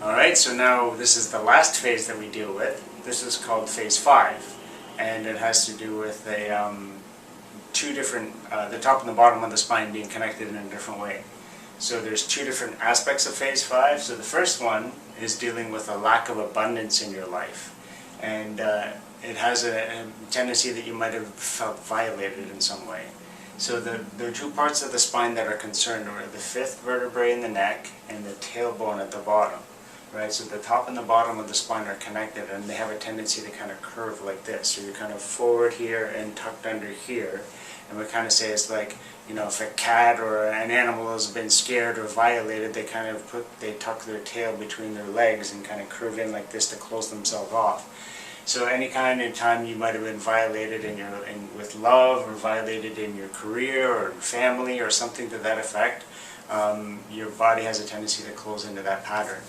Alright, so now this is the last phase that we deal with. This is called phase 5, and it has to do with two different, the top and the bottom of the spine being connected in a different way. So there's two different aspects of phase 5. So the first one is dealing with a lack of abundance in your life, and it has a tendency that you might have felt violated in some way. So there are two parts of the spine that are concerned, or the fifth vertebrae in the neck and the tailbone at the bottom. Right, so the top and the bottom of the spine are connected, and they have a tendency to kind of curve like this. So you're kind of forward here and tucked under here. And we kind of say it's like, you know, if a cat or an animal has been scared or violated, they tuck their tail between their legs and kind of curve in like this to close themselves off. So any kind of time you might have been violated with love, or violated in your career or family or something to that effect, your body has a tendency to close into that pattern.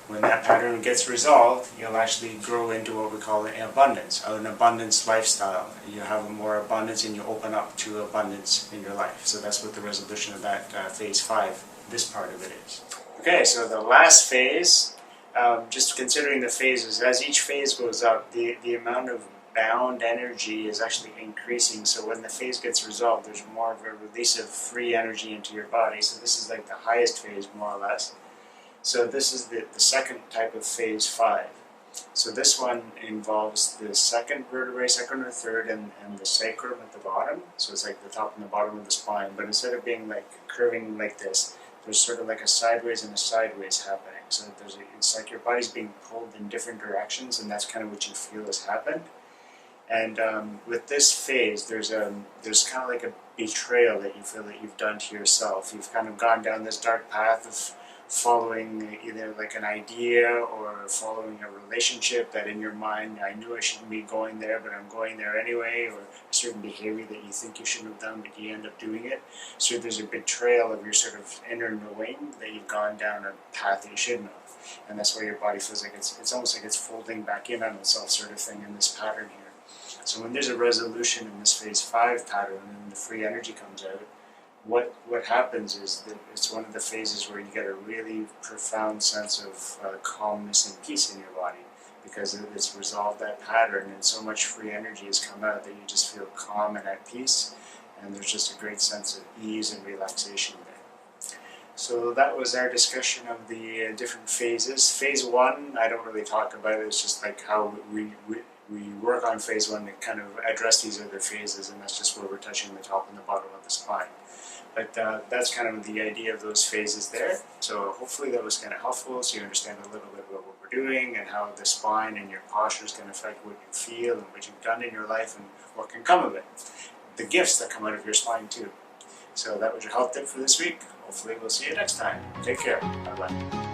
When that pattern gets resolved, you'll actually grow into what we call an abundance lifestyle. You have more abundance and you open up to abundance in your life. So that's what the resolution of that phase 5, this part of it is. Okay, so the last phase, just considering the phases, as each phase goes up, the amount of bound energy is actually increasing. So when the phase gets resolved, there's more of a release of free energy into your body. So this is like the highest phase, more or less. So this is the second type of phase 5. So this one involves the second vertebrae, second or third, and the sacrum at the bottom. So it's like the top and the bottom of the spine. But instead of being like curving like this, there's sort of like a sideways and a sideways happening. So it's like your body's being pulled in different directions, and that's kind of what you feel has happened. And with this phase, there's kind of like a betrayal that you feel that you've done to yourself. You've kind of gone down this dark path of following either like an idea or following a relationship that in your mind, I knew I shouldn't be going there, but I'm going there anyway, or a certain behavior that you think you shouldn't have done, but you end up doing it. So there's a betrayal of your sort of inner knowing that you've gone down a path that you shouldn't have. And that's why your body feels like it's almost like it's folding back in on itself, sort of thing, in this pattern here. So when there's a resolution in this phase 5 pattern and the free energy comes out, what happens is that it's one of the phases where you get a really profound sense of calmness and peace in your body, because it's resolved that pattern, and so much free energy has come out that you just feel calm and at peace, and there's just a great sense of ease and relaxation there. So that was our discussion of the different phases. Phase 1, I don't really talk about it. It's just like how we work on phase 1 to kind of address these other phases, and that's just where we're touching the top and the bottom of the spine. But that's kind of the idea of those phases there. So hopefully that was kind of helpful, so you understand a little bit about what we're doing and how the spine and your posture is going to affect what you feel and what you've done in your life and what can come of it. The gifts that come out of your spine too. So that was your health tip for this week. Hopefully we'll see you next time. Take care. Bye-bye.